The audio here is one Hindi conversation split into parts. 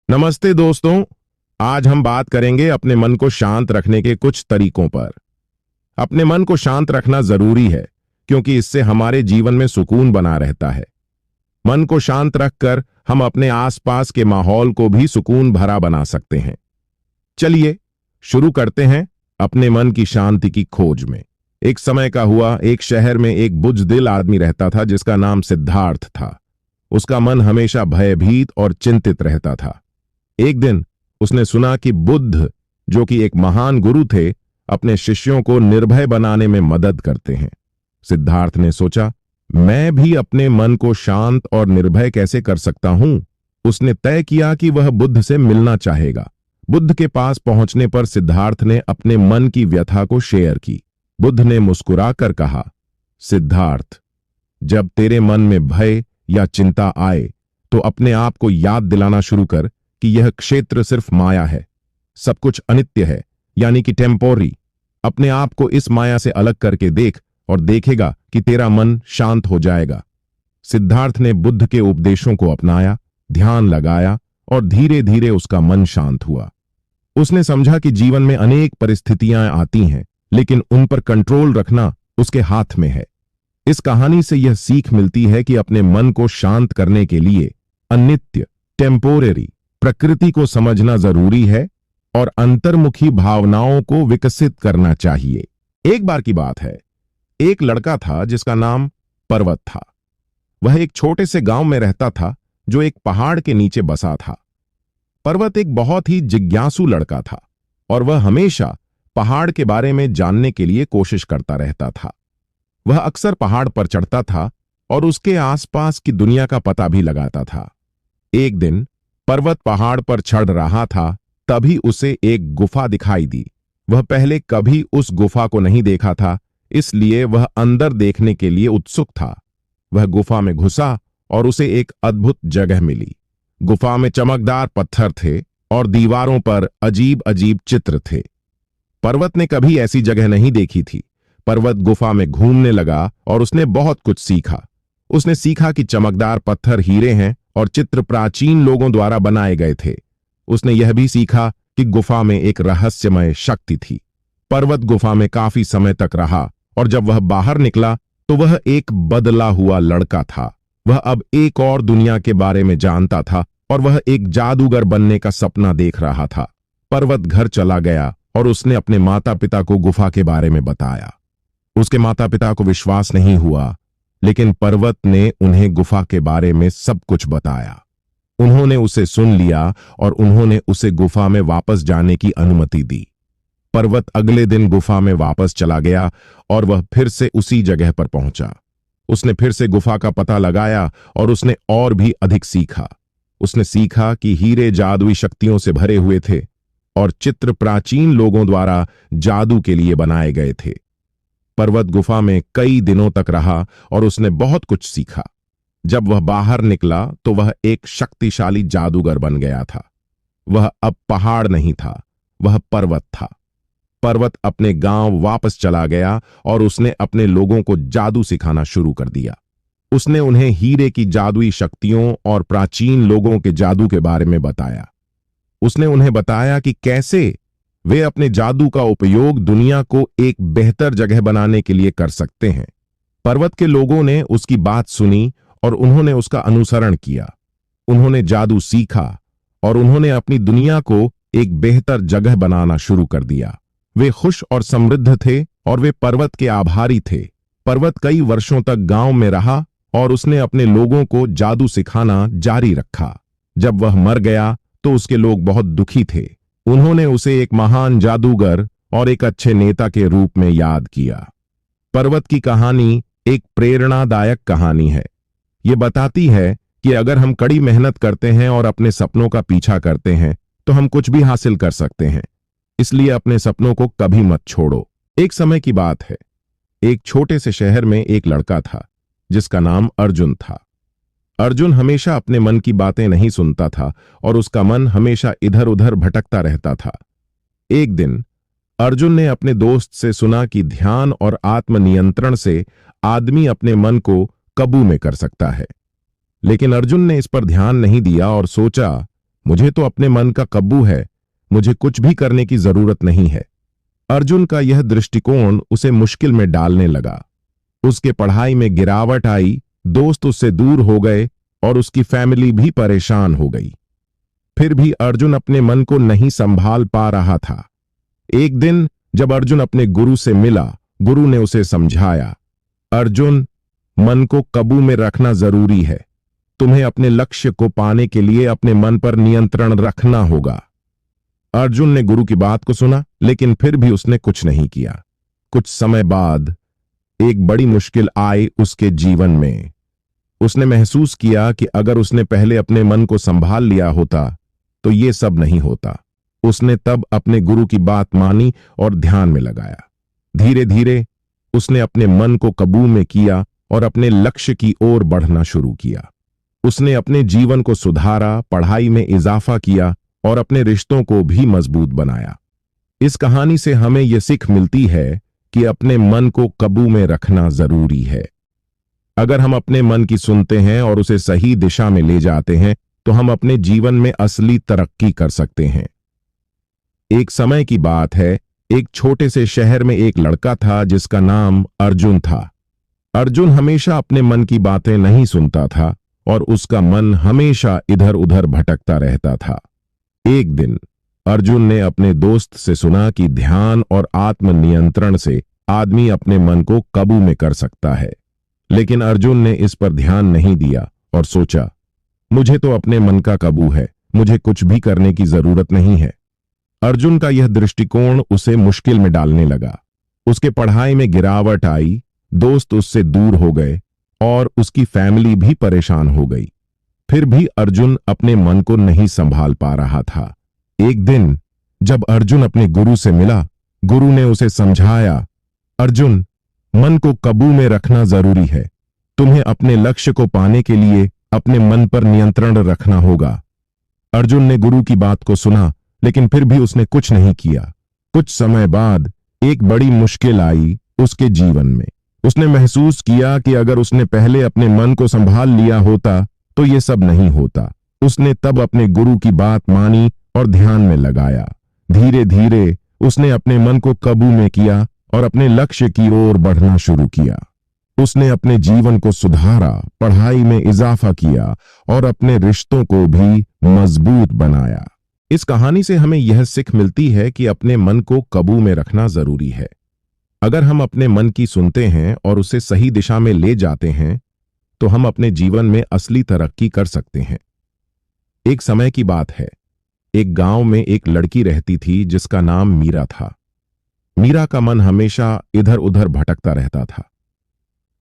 नमस्ते दोस्तों। आज हम बात करेंगे अपने मन को शांत रखने के कुछ तरीकों पर। अपने मन को शांत रखना जरूरी है क्योंकि इससे हमारे जीवन में सुकून बना रहता है। मन को शांत रखकर हम अपने आसपास के माहौल को भी सुकून भरा बना सकते हैं। चलिए शुरू करते हैं अपने मन की शांति की खोज में। एक समय का हुआ, एक शहर में एक बुज़दिल आदमी रहता था जिसका नाम सिद्धार्थ था। उसका मन हमेशा भयभीत और चिंतित रहता था। एक दिन उसने सुना कि बुद्ध, जो कि एक महान गुरु थे, अपने शिष्यों को निर्भय बनाने में मदद करते हैं। सिद्धार्थ ने सोचा, मैं भी अपने मन को शांत और निर्भय कैसे कर सकता हूं। उसने तय किया कि वह बुद्ध से मिलना चाहेगा। बुद्ध के पास पहुंचने पर सिद्धार्थ ने अपने मन की व्यथा को शेयर की। बुद्ध ने मुस्कुराकर कहा, सिद्धार्थ, जब तेरे मन में भय या चिंता आए तो अपने आप को याद दिलाना शुरू कर कि यह क्षेत्र सिर्फ माया है, सब कुछ अनित्य है, यानी कि टेम्पोरी। अपने आप को इस माया से अलग करके देख और देखेगा कि तेरा मन शांत हो जाएगा। सिद्धार्थ ने बुद्ध के उपदेशों को अपनाया, ध्यान लगाया और धीरे धीरे उसका मन शांत हुआ। उसने समझा कि जीवन में अनेक परिस्थितियां आती हैं, लेकिन उन पर कंट्रोल रखना उसके हाथ में है। इस कहानी से यह सीख मिलती है कि अपने मन को शांत करने के लिए अनित्य, टेम्पोरेरी प्रकृति को समझना जरूरी है और अंतर्मुखी भावनाओं को विकसित करना चाहिए। एक बार की बात है, एक लड़का था जिसका नाम पर्वत था। वह एक छोटे से गांव में रहता था जो एक पहाड़ के नीचे बसा था। पर्वत एक बहुत ही जिज्ञासु लड़का था और वह हमेशा पहाड़ के बारे में जानने के लिए कोशिश करता रहता था। वह अक्सर पहाड़ पर चढ़ता था और उसके आसपास की दुनिया का पता भी लगाता था। एक दिन पर्वत पहाड़ पर चढ़ रहा था, तभी उसे एक गुफा दिखाई दी। वह पहले कभी उस गुफा को नहीं देखा था, इसलिए वह अंदर देखने के लिए उत्सुक था। वह गुफा में घुसा और उसे एक अद्भुत जगह मिली। गुफा में चमकदार पत्थर थे और दीवारों पर अजीब अजीब चित्र थे। पर्वत ने कभी ऐसी जगह नहीं देखी थी। पर्वत गुफा में घूमने लगा और उसने बहुत कुछ सीखा। उसने सीखा कि चमकदार पत्थर हीरे हैं और चित्र प्राचीन लोगों द्वारा बनाए गए थे। उसने यह भी सीखा कि गुफा में एक रहस्यमय शक्ति थी। पर्वत गुफा में काफी समय तक रहा और जब वह बाहर निकला तो वह एक बदला हुआ लड़का था। वह अब एक और दुनिया के बारे में जानता था और वह एक जादूगर बनने का सपना देख रहा था। पर्वत घर चला गया और उसने अपने माता पिता को गुफा के बारे में बताया। उसके माता पिता को विश्वास नहीं हुआ, लेकिन पर्वत ने उन्हें गुफा के बारे में सब कुछ बताया। उन्होंने उसे सुन लिया और उन्होंने उसे गुफा में वापस जाने की अनुमति दी। पर्वत अगले दिन गुफा में वापस चला गया और वह फिर से उसी जगह पर पहुंचा। उसने फिर से गुफा का पता लगाया और उसने और भी अधिक सीखा। उसने सीखा कि हीरे जादुई शक्तियों से भरे हुए थे और चित्र प्राचीन लोगों द्वारा जादू के लिए बनाए गए थे। पर्वत गुफा में कई दिनों तक रहा और उसने बहुत कुछ सीखा। जब वह बाहर निकला तो वह एक शक्तिशाली जादूगर बन गया था। वह अब पहाड़ नहीं था, वह पर्वत था। पर्वत अपने गांव वापस चला गया और उसने अपने लोगों को जादू सिखाना शुरू कर दिया। उसने उन्हें हीरे की जादुई शक्तियों और प्राचीन लोगों के जादू के बारे में बताया। उसने उन्हें बताया कि कैसे वे अपने जादू का उपयोग दुनिया को एक बेहतर जगह बनाने के लिए कर सकते हैं। पर्वत के लोगों ने उसकी बात सुनी और उन्होंने उसका अनुसरण किया। उन्होंने जादू सीखा और उन्होंने अपनी दुनिया को एक बेहतर जगह बनाना शुरू कर दिया। वे खुश और समृद्ध थे और वे पर्वत के आभारी थे। पर्वत कई वर्षों तक गांव में रहा और उसने अपने लोगों को जादू सिखाना जारी रखा। जब वह मर गया तो उसके लोग बहुत दुखी थे। उन्होंने उसे एक महान जादूगर और एक अच्छे नेता के रूप में याद किया। पर्वत की कहानी एक प्रेरणादायक कहानी है। ये बताती है कि अगर हम कड़ी मेहनत करते हैं और अपने सपनों का पीछा करते हैं तो हम कुछ भी हासिल कर सकते हैं। इसलिए अपने सपनों को कभी मत छोड़ो। एक समय की बात है, एक छोटे से शहर में एक लड़का था जिसका नाम अर्जुन था। अर्जुन हमेशा अपने मन की बातें नहीं सुनता था और उसका मन हमेशा इधर उधर भटकता रहता था। एक दिन अर्जुन ने अपने दोस्त से सुना कि ध्यान और आत्मनियंत्रण से आदमी अपने मन को काबू में कर सकता है। लेकिन अर्जुन ने इस पर ध्यान नहीं दिया और सोचा, मुझे तो अपने मन का काबू है, मुझे कुछ भी करने की जरूरत नहीं है। अर्जुन का यह दृष्टिकोण उसे मुश्किल में डालने लगा। उसके पढ़ाई में गिरावट आई, दोस्त उससे दूर हो गए और उसकी फैमिली भी परेशान हो गई। फिर भी अर्जुन अपने मन को नहीं संभाल पा रहा था। एक दिन जब अर्जुन अपने गुरु से मिला, गुरु ने उसे समझाया, अर्जुन, मन को काबू में रखना जरूरी है। तुम्हें अपने लक्ष्य को पाने के लिए अपने मन पर नियंत्रण रखना होगा। अर्जुन ने गुरु की बात को सुना, लेकिन फिर भी उसने कुछ नहीं किया। कुछ समय बाद एक बड़ी मुश्किल आई उसके जीवन में। उसने महसूस किया कि अगर उसने पहले अपने मन को संभाल लिया होता तो ये सब नहीं होता। उसने तब अपने गुरु की बात मानी और ध्यान में लगाया। धीरे धीरे उसने अपने मन को काबू में किया और अपने लक्ष्य की ओर बढ़ना शुरू किया। उसने अपने जीवन को सुधारा, पढ़ाई में इजाफा किया और अपने रिश्तों को भी मजबूत बनाया। इस कहानी से हमें यह सीख मिलती है कि अपने मन को काबू में रखना जरूरी है। अगर हम अपने मन की सुनते हैं और उसे सही दिशा में ले जाते हैं तो हम अपने जीवन में असली तरक्की कर सकते हैं। एक समय की बात है, एक छोटे से शहर में एक लड़का था जिसका नाम अर्जुन था। अर्जुन हमेशा अपने मन की बातें नहीं सुनता था और उसका मन हमेशा इधर उधर भटकता रहता था। एक दिन अर्जुन ने अपने दोस्त से सुना कि ध्यान और आत्मनियंत्रण से आदमी अपने मन को काबू में कर सकता है। लेकिन अर्जुन ने इस पर ध्यान नहीं दिया और सोचा, मुझे तो अपने मन का काबू है, मुझे कुछ भी करने की जरूरत नहीं है। अर्जुन का यह दृष्टिकोण उसे मुश्किल में डालने लगा। उसके पढ़ाई में गिरावट आई, दोस्त उससे दूर हो गए और उसकी फैमिली भी परेशान हो गई। फिर भी अर्जुन अपने मन को नहीं संभाल पा रहा था। एक दिन जब अर्जुन अपने गुरु से मिला, गुरु ने उसे समझाया, अर्जुन, मन को काबू में रखना जरूरी है। तुम्हें अपने लक्ष्य को पाने के लिए अपने मन पर नियंत्रण रखना होगा। अर्जुन ने गुरु की बात को सुना, लेकिन फिर भी उसने कुछ नहीं किया। कुछ समय बाद एक बड़ी मुश्किल आई उसके जीवन में। उसने महसूस किया कि अगर उसने पहले अपने मन को संभाल लिया होता तो ये सब नहीं होता। उसने तब अपने गुरु की बात मानी और ध्यान में लगाया। धीरे धीरे उसने अपने मन को काबू में किया और अपने लक्ष्य की ओर बढ़ना शुरू किया। उसने अपने जीवन को सुधारा, पढ़ाई में इजाफा किया और अपने रिश्तों को भी मजबूत बनाया। इस कहानी से हमें यह सीख मिलती है कि अपने मन को काबू में रखना जरूरी है। अगर हम अपने मन की सुनते हैं और उसे सही दिशा में ले जाते हैं तो हम अपने जीवन में असली तरक्की कर सकते हैं। एक समय की बात है, एक गांव में एक लड़की रहती थी जिसका नाम मीरा था। मीरा का मन हमेशा इधर उधर भटकता रहता था।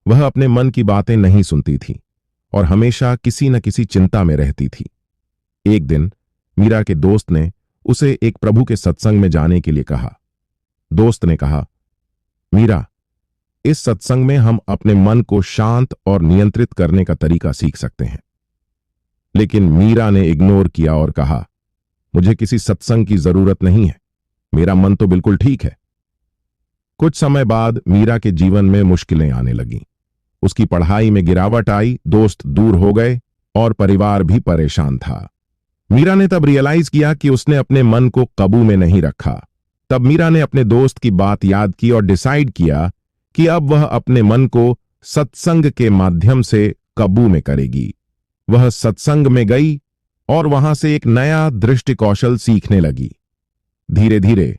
वह अपने मन की बातें नहीं सुनती थी और हमेशा किसी न किसी चिंता में रहती थी। एक दिन मीरा के दोस्त ने उसे एक प्रभु के सत्संग में जाने के लिए कहा। दोस्त ने कहा, मीरा, इस सत्संग में हम अपने मन को शांत और नियंत्रित करने का तरीका सीख सकते हैं। लेकिन मीरा ने इग्नोर किया और कहा, मुझे किसी सत्संग की जरूरत नहीं है, मेरा मन तो बिल्कुल ठीक है। कुछ समय बाद मीरा के जीवन में मुश्किलें आने लगीं। उसकी पढ़ाई में गिरावट आई, दोस्त दूर हो गए और परिवार भी परेशान था। मीरा ने तब रियलाइज किया कि उसने अपने मन को काबू में नहीं रखा। तब मीरा ने अपने दोस्त की बात याद की और डिसाइड किया कि अब वह अपने मन को सत्संग के माध्यम से काबू में करेगी। वह सत्संग में गई और वहां से एक नया दृष्टि कौशल सीखने लगी। धीरे धीरे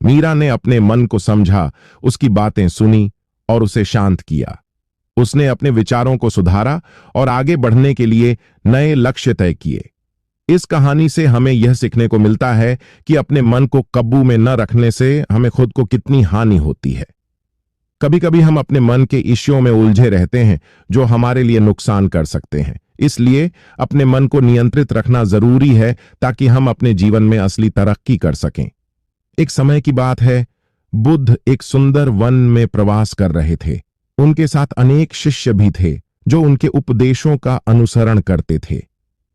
मीरा ने अपने मन को समझा, उसकी बातें सुनी और उसे शांत किया। उसने अपने विचारों को सुधारा और आगे बढ़ने के लिए नए लक्ष्य तय किए। इस कहानी से हमें यह सीखने को मिलता है कि अपने मन को काबू में न रखने से हमें खुद को कितनी हानि होती है। कभी कभी हम अपने मन के इश्यूओं में उलझे रहते हैं जो हमारे लिए नुकसान कर सकते हैं। इसलिए अपने मन को नियंत्रित रखना जरूरी है ताकि हम अपने जीवन में असली तरक्की कर सकें। एक समय की बात है, बुद्ध एक सुंदर वन में प्रवास कर रहे थे। उनके साथ अनेक शिष्य भी थे जो उनके उपदेशों का अनुसरण करते थे।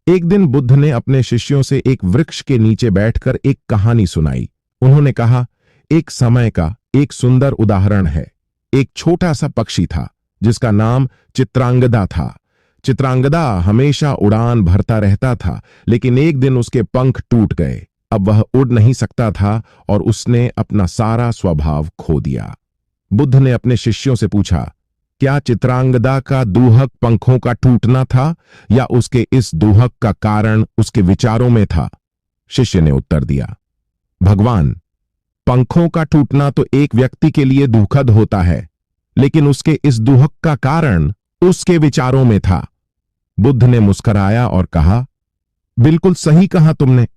एक दिन बुद्ध ने अपने शिष्यों से एक वृक्ष के नीचे बैठकर एक कहानी सुनाई। उन्होंने कहा, एक समय का एक सुंदर उदाहरण है। एक छोटा सा पक्षी था जिसका नाम चित्रांगदा था। चित्रांगदा हमेशा उड़ान भरता रहता था, लेकिन एक दिन उसके पंख टूट गए। अब वह उड़ नहीं सकता था और उसने अपना सारा स्वभाव खो दिया। बुद्ध ने अपने शिष्यों से पूछा, क्या चित्रांगदा का दुहक पंखों का टूटना था या उसके इस दुहक का कारण उसके विचारों में था? शिष्य ने उत्तर दिया, भगवान, पंखों का टूटना तो एक व्यक्ति के लिए दुखद होता है, लेकिन उसके इस दुहक का कारण उसके विचारों में था। बुद्ध ने मुस्कुराया और कहा, बिल्कुल सही कहा तुमने।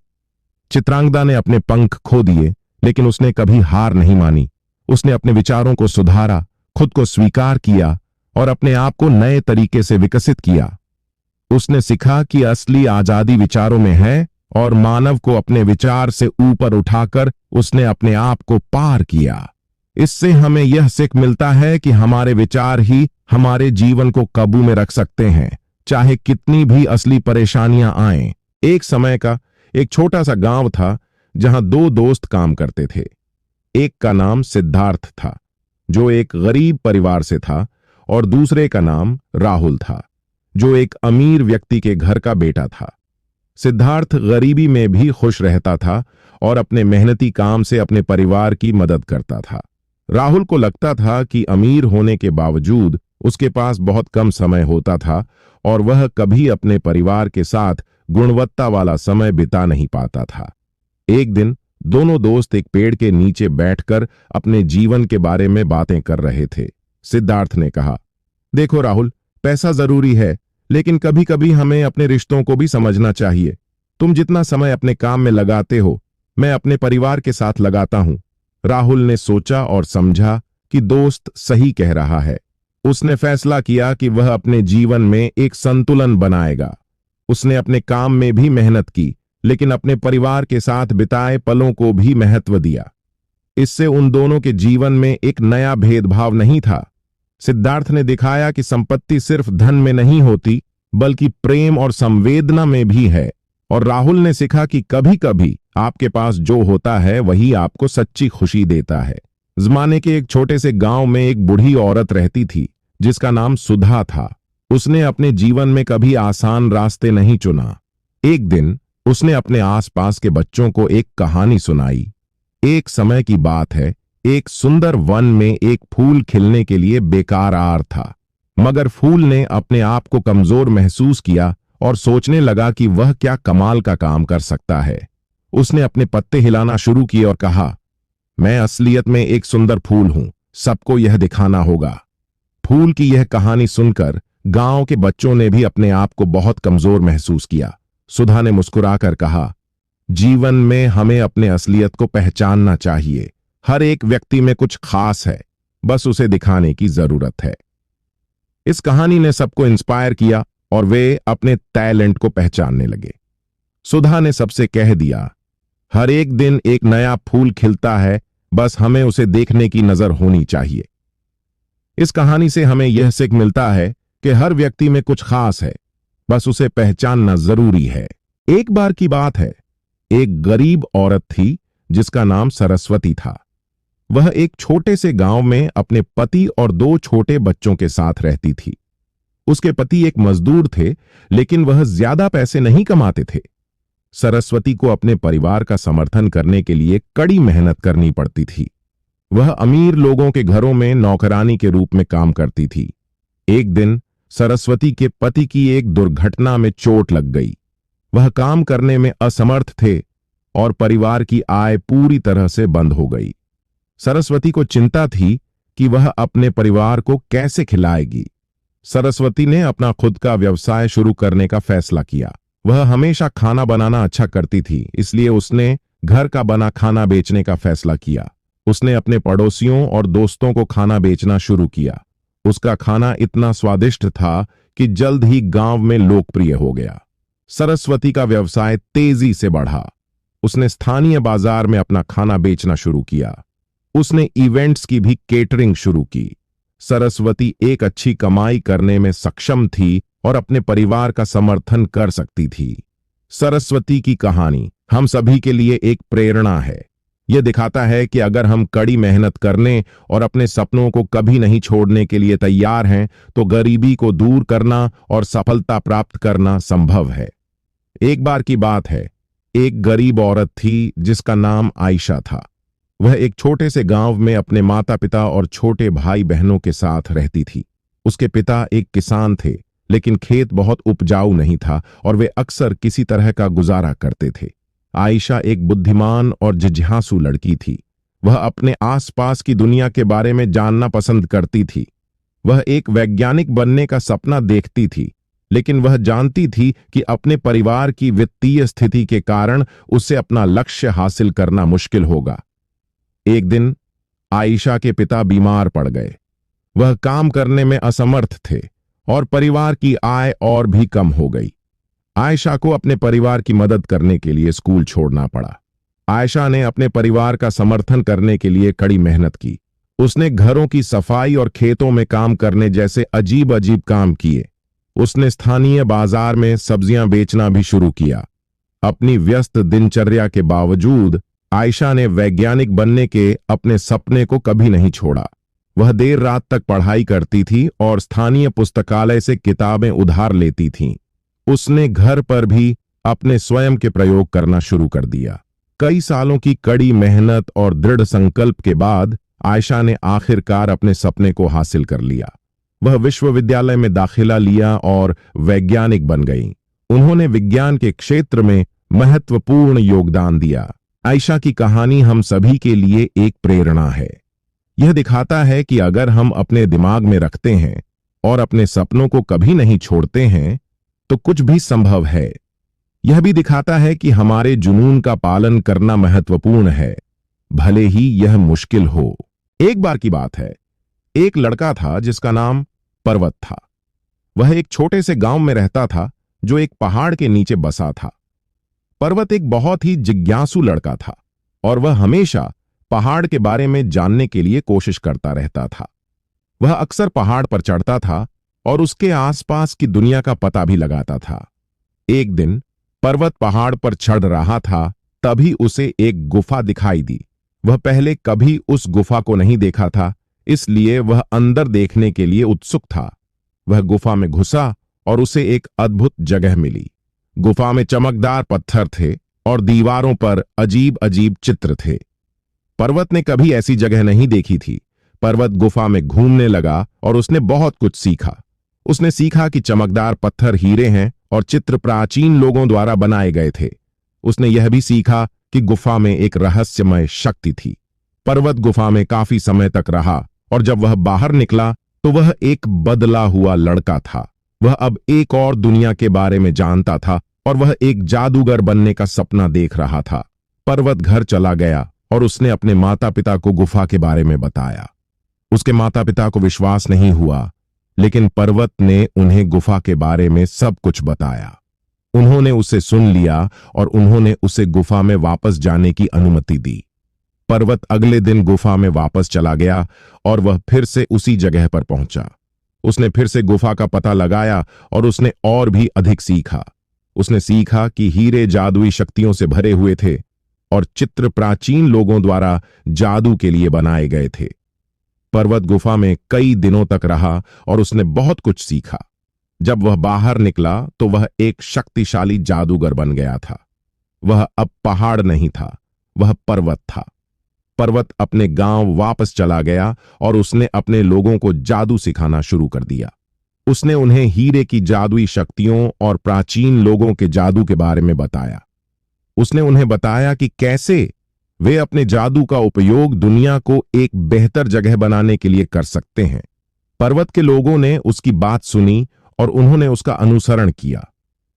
चित्रांगदा ने अपने पंख खो दिए, लेकिन उसने कभी हार नहीं मानी। उसने अपने विचारों को सुधारा, खुद को स्वीकार किया और अपने आप को नए तरीके से विकसित किया। उसने सीखा कि असली आजादी विचारों में है और मानव को अपने विचार से ऊपर उठाकर उसने अपने आप को पार किया। इससे हमें यह सीख मिलता है कि हमारे विचार ही हमारे जीवन को काबू में रख सकते हैं, चाहे कितनी भी असली परेशानियां आएं। एक समय का एक छोटा सा गांव था जहां दो दोस्त काम करते थे। एक का नाम सिद्धार्थ था, जो एक गरीब परिवार से था, और दूसरे का नाम राहुल था, जो एक अमीर व्यक्ति के घर का बेटा था। सिद्धार्थ गरीबी में भी खुश रहता था और अपने मेहनती काम से अपने परिवार की मदद करता था। राहुल को लगता था कि अमीर होने के बावजूद उसके पास बहुत कम समय होता था और वह कभी अपने परिवार के साथ गुणवत्ता वाला समय बिता नहीं पाता था। एक दिन दोनों दोस्त एक पेड़ के नीचे बैठकर अपने जीवन के बारे में बातें कर रहे थे। सिद्धार्थ ने कहा, देखो राहुल, पैसा जरूरी है, लेकिन कभी कभी हमें अपने रिश्तों को भी समझना चाहिए। तुम जितना समय अपने काम में लगाते हो, मैं अपने परिवार के साथ लगाता हूं। राहुल ने सोचा और समझा कि दोस्त सही कह रहा है। उसने फैसला किया कि वह अपने जीवन में एक संतुलन बनाएगा। उसने अपने काम में भी मेहनत की, लेकिन अपने परिवार के साथ बिताए पलों को भी महत्व दिया। इससे उन दोनों के जीवन में एक नया भेदभाव नहीं था। सिद्धार्थ ने दिखाया कि संपत्ति सिर्फ धन में नहीं होती, बल्कि प्रेम और संवेदना में भी है। और राहुल ने सीखा कि कभी कभी आपके पास जो होता है वही आपको सच्ची खुशी देता है। जमाने के एक छोटे से गांव में एक बूढ़ी औरत रहती थी जिसका नाम सुधा था। उसने अपने जीवन में कभी आसान रास्ते नहीं चुना। एक दिन उसने अपने आसपास के बच्चों को एक कहानी सुनाई। एक समय की बात है, एक सुंदर वन में एक फूल खिलने के लिए बेकरार था, मगर फूल ने अपने आप को कमजोर महसूस किया और सोचने लगा कि वह क्या कमाल का काम कर सकता है। उसने अपने पत्ते हिलाना शुरू किए और कहा, मैं असलियत में एक सुंदर फूल हूं, सबको यह दिखाना होगा। फूल की यह कहानी सुनकर गांव के बच्चों ने भी अपने आप को बहुत कमजोर महसूस किया। सुधा ने मुस्कुराकर कहा, जीवन में हमें अपने असलियत को पहचानना चाहिए। हर एक व्यक्ति में कुछ खास है, बस उसे दिखाने की जरूरत है। इस कहानी ने सबको इंस्पायर किया और वे अपने टैलेंट को पहचानने लगे। सुधा ने सबसे कह दिया, हर एक दिन एक नया फूल खिलता है, बस हमें उसे देखने की नजर होनी चाहिए। इस कहानी से हमें यह सीख मिलता है कि हर व्यक्ति में कुछ खास है, बस उसे पहचानना जरूरी है। एक बार की बात है, एक गरीब औरत थी जिसका नाम सरस्वती था। वह एक छोटे से गांव में अपने पति और दो छोटे बच्चों के साथ रहती थी। उसके पति एक मजदूर थे, लेकिन वह ज्यादा पैसे नहीं कमाते थे। सरस्वती को अपने परिवार का समर्थन करने के लिए कड़ी मेहनत करनी पड़ती थी। वह अमीर लोगों के घरों में नौकरानी के रूप में काम करती थी। एक दिन सरस्वती के पति की एक दुर्घटना में चोट लग गई। वह काम करने में असमर्थ थे और परिवार की आय पूरी तरह से बंद हो गई। सरस्वती को चिंता थी कि वह अपने परिवार को कैसे खिलाएगी। सरस्वती ने अपना खुद का व्यवसाय शुरू करने का फैसला किया। वह हमेशा खाना बनाना अच्छा करती थी, इसलिए उसने घर का बना खाना बेचने का फैसला किया। उसने अपने पड़ोसियों और दोस्तों को खाना बेचना शुरू किया। उसका खाना इतना स्वादिष्ट था कि जल्द ही गांव में लोकप्रिय हो गया। सरस्वती का व्यवसाय तेजी से बढ़ा। उसने स्थानीय बाजार में अपना खाना बेचना शुरू किया। उसने इवेंट्स की भी केटरिंग शुरू की। सरस्वती एक अच्छी कमाई करने में सक्षम थी और अपने परिवार का समर्थन कर सकती थी। सरस्वती की कहानी हम सभी के लिए एक प्रेरणा है। यह दिखाता है कि अगर हम कड़ी मेहनत करने और अपने सपनों को कभी नहीं छोड़ने के लिए तैयार हैं, तो गरीबी को दूर करना और सफलता प्राप्त करना संभव है। एक बार की बात है, एक गरीब औरत थी जिसका नाम आयशा था। वह एक छोटे से गांव में अपने माता पिता और छोटे भाई बहनों के साथ रहती थी। उसके पिता एक किसान थे, लेकिन खेत बहुत उपजाऊ नहीं था और वे अक्सर किसी तरह का गुजारा करते थे। आयशा एक बुद्धिमान और जिज्ञासु लड़की थी। वह अपने आसपास की दुनिया के बारे में जानना पसंद करती थी। वह एक वैज्ञानिक बनने का सपना देखती थी, लेकिन वह जानती थी कि अपने परिवार की वित्तीय स्थिति के कारण उसे अपना लक्ष्य हासिल करना मुश्किल होगा। एक दिन आयशा के पिता बीमार पड़ गए। वह काम करने में असमर्थ थे और परिवार की आय और भी कम हो गई। आयशा को अपने परिवार की मदद करने के लिए स्कूल छोड़ना पड़ा। आयशा ने अपने परिवार का समर्थन करने के लिए कड़ी मेहनत की। उसने घरों की सफाई और खेतों में काम करने जैसे अजीब अजीब काम किए। उसने स्थानीय बाजार में सब्जियां बेचना भी शुरू किया। अपनी व्यस्त दिनचर्या के बावजूद आयशा ने वैज्ञानिक बनने के अपने सपने को कभी नहीं छोड़ा। वह देर रात तक पढ़ाई करती थी और स्थानीय पुस्तकालय से किताबें उधार लेती थीं। उसने घर पर भी अपने स्वयं के प्रयोग करना शुरू कर दिया। कई सालों की कड़ी मेहनत और दृढ़ संकल्प के बाद आयशा ने आखिरकार अपने सपने को हासिल कर लिया। वह विश्वविद्यालय में दाखिला लिया और वैज्ञानिक बन गई। उन्होंने विज्ञान के क्षेत्र में महत्वपूर्ण योगदान दिया। आयशा की कहानी हम सभी के लिए एक प्रेरणा है। यह दिखाता है कि अगर हम अपने दिमाग में रखते हैं और अपने सपनों को कभी नहीं छोड़ते हैं, तो कुछ भी संभव है। यह भी दिखाता है कि हमारे जुनून का पालन करना महत्वपूर्ण है, भले ही यह मुश्किल हो। एक बार की बात है, एक लड़का था जिसका नाम पर्वत था। वह एक छोटे से गांव में रहता था जो एक पहाड़ के नीचे बसा था। पर्वत एक बहुत ही जिज्ञासु लड़का था और वह हमेशा पहाड़ के बारे में जानने के लिए कोशिश करता रहता था। वह अक्सर पहाड़ पर चढ़ता था और उसके आसपास की दुनिया का पता भी लगाता था। एक दिन पर्वत पहाड़ पर चढ़ रहा था, तभी उसे एक गुफा दिखाई दी। वह पहले कभी उस गुफा को नहीं देखा था, इसलिए वह अंदर देखने के लिए उत्सुक था। वह गुफा में घुसा और उसे एक अद्भुत जगह मिली। गुफा में चमकदार पत्थर थे और दीवारों पर अजीब अजीब चित्र थे। पर्वत ने कभी ऐसी जगह नहीं देखी थी। पर्वत गुफा में घूमने लगा और उसने बहुत कुछ सीखा। उसने सीखा कि चमकदार पत्थर हीरे हैं और चित्र प्राचीन लोगों द्वारा बनाए गए थे। उसने यह भी सीखा कि गुफा में एक रहस्यमय शक्ति थी। पर्वत गुफा में काफी समय तक रहा और जब वह बाहर निकला तो वह एक बदला हुआ लड़का था। वह अब एक और दुनिया के बारे में जानता था और वह एक जादूगर बनने का सपना देख रहा था। पर्वत घर चला गया और उसने अपने माता पिता को गुफा के बारे में बताया। उसके माता पिता को विश्वास नहीं हुआ, लेकिन पर्वत ने उन्हें गुफा के बारे में सब कुछ बताया। उन्होंने उसे सुन लिया और उन्होंने उसे गुफा में वापस जाने की अनुमति दी। पर्वत अगले दिन गुफा में वापस चला गया और वह फिर से उसी जगह पर पहुंचा। उसने फिर से गुफा का पता लगाया और उसने और भी अधिक सीखा। उसने सीखा कि हीरे जादुई शक्तियों से भरे हुए थे और चित्र प्राचीन लोगों द्वारा जादू के लिए बनाए गए थे। पर्वत गुफा में कई दिनों तक रहा और उसने बहुत कुछ सीखा। जब वह बाहर निकला तो वह एक शक्तिशाली जादूगर बन गया था। वह अब पहाड़ नहीं था, वह पर्वत था। पर्वत अपने गांव वापस चला गया और उसने अपने लोगों को जादू सिखाना शुरू कर दिया। उसने उन्हें हीरे की जादुई शक्तियों और प्राचीन लोगों के जादू के बारे में बताया। उसने उन्हें बताया कि कैसे वे अपने जादू का उपयोग दुनिया को एक बेहतर जगह बनाने के लिए कर सकते हैं। पर्वत के लोगों ने उसकी बात सुनी और उन्होंने उसका अनुसरण किया।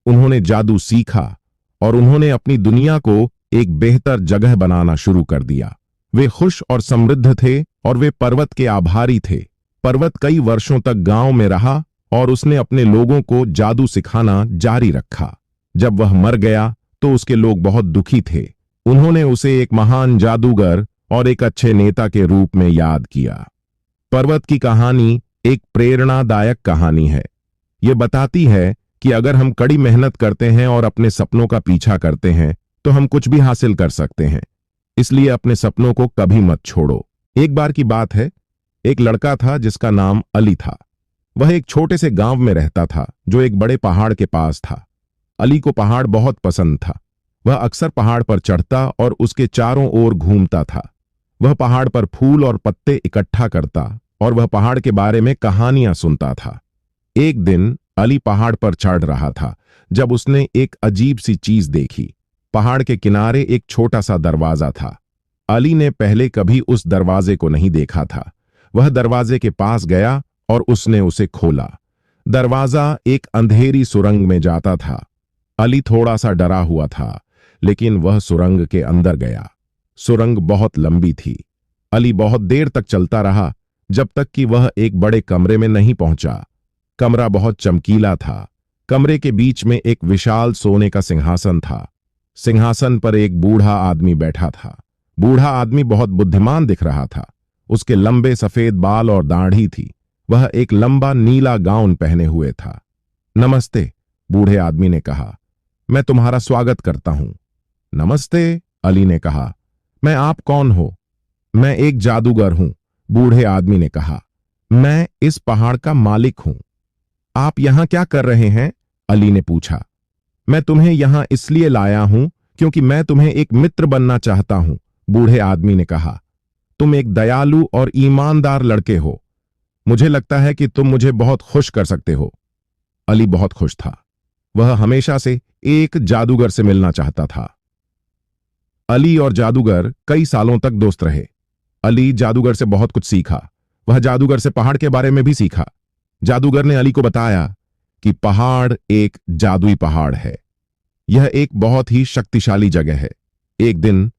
उन्होंने जादू सीखा और उन्होंने अपनी दुनिया को एक बेहतर जगह बनाना शुरू कर दिया। वे खुश और समृद्ध थे और वे पर्वत के आभारी थे। पर्वत कई वर्षों तक गांव में रहा और उसने अपने लोगों को जादू सिखाना जारी रखा। जब वह मर गया तो उसके लोग बहुत दुखी थे। उन्होंने उसे एक महान जादूगर और एक अच्छे नेता के रूप में याद किया। पर्वत की कहानी एक प्रेरणादायक कहानी है। यह बताती है कि अगर हम कड़ी मेहनत करते हैं और अपने सपनों का पीछा करते हैं तो हम कुछ भी हासिल कर सकते हैं। इसलिए अपने सपनों को कभी मत छोड़ो। एक बार की बात है, एक लड़का था जिसका नाम अली था। वह एक छोटे से गांव में रहता था जो एक बड़े पहाड़ के पास था। अली को पहाड़ बहुत पसंद था। वह अक्सर पहाड़ पर चढ़ता और उसके चारों ओर घूमता था। वह पहाड़ पर फूल और पत्ते इकट्ठा करता और वह पहाड़ के बारे में कहानियां सुनता था। एक दिन अली पहाड़ पर चढ़ रहा था जब उसने एक अजीब सी चीज देखी। पहाड़ के किनारे एक छोटा सा दरवाजा था। अली ने पहले कभी उस दरवाजे को नहीं देखा था। वह दरवाजे के पास गया और उसने उसे खोला। दरवाजा एक अंधेरी सुरंग में जाता था। अली थोड़ा सा डरा हुआ था, लेकिन वह सुरंग के अंदर गया। सुरंग बहुत लंबी थी। अली बहुत देर तक चलता रहा, जब तक कि वह एक बड़े कमरे में नहीं पहुंचा। कमरा बहुत चमकीला था। कमरे के बीच में एक विशाल सोने का सिंहासन था। सिंहासन पर एक बूढ़ा आदमी बैठा था। बूढ़ा आदमी बहुत बुद्धिमान दिख रहा था। उसके लंबे सफेद बाल और दाढ़ी थी। वह एक लंबा नीला गाउन पहने हुए था। नमस्ते, बूढ़े आदमी ने कहा। मैं तुम्हारा स्वागत करता हूं। नमस्ते, अली ने कहा। मैं आप कौन हो? मैं एक जादूगर हूं, बूढ़े आदमी ने कहा। मैं इस पहाड़ का मालिक हूं। आप यहां क्या कर रहे हैं? अली ने पूछा। मैं तुम्हें यहां इसलिए लाया हूं क्योंकि मैं तुम्हें एक मित्र बनना चाहता हूं, बूढ़े आदमी ने कहा। तुम एक दयालु और ईमानदार लड़के हो। मुझे लगता है कि तुम मुझे बहुत खुश कर सकते हो। अली बहुत खुश था। वह हमेशा से एक जादूगर से मिलना चाहता था। अली और जादूगर कई सालों तक दोस्त रहे। अली जादूगर से बहुत कुछ सीखा। वह जादूगर से पहाड़ के बारे में भी सीखा। जादूगर ने अली को बताया कि पहाड़ एक जादुई पहाड़ है। यह एक बहुत ही शक्तिशाली जगह है। एक दिन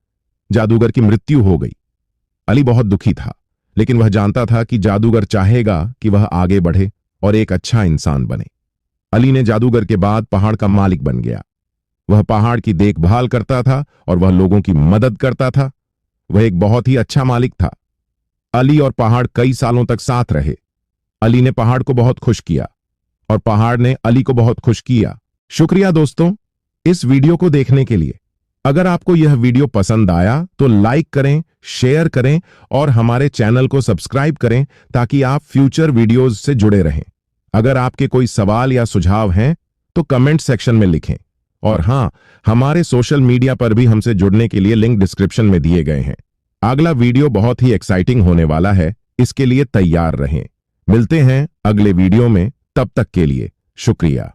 जादूगर की मृत्यु हो गई। अली बहुत दुखी था, लेकिन वह जानता था कि जादूगर चाहेगा कि वह आगे बढ़े और एक अच्छा इंसान बने। अली ने जादूगर के बाद पहाड़ का मालिक बन गया। वह पहाड़ की देखभाल करता था और वह लोगों की मदद करता था। वह एक बहुत ही अच्छा मालिक था। अली और पहाड़ कई सालों तक साथ रहे। अली ने पहाड़ को बहुत खुश किया और पहाड़ ने अली को बहुत खुश किया। शुक्रिया दोस्तों, इस वीडियो को देखने के लिए। अगर आपको यह वीडियो पसंद आया तो लाइक करें, शेयर करें और हमारे चैनल को सब्सक्राइब करें ताकि आप फ्यूचर वीडियोज से जुड़े रहें। अगर आपके कोई सवाल या सुझाव हैं तो कमेंट सेक्शन में लिखें। और हां, हमारे सोशल मीडिया पर भी हमसे जुड़ने के लिए लिंक डिस्क्रिप्शन में दिए गए हैं। अगला वीडियो बहुत ही एक्साइटिंग होने वाला है, इसके लिए तैयार रहें। मिलते हैं अगले वीडियो में, तब तक के लिए शुक्रिया।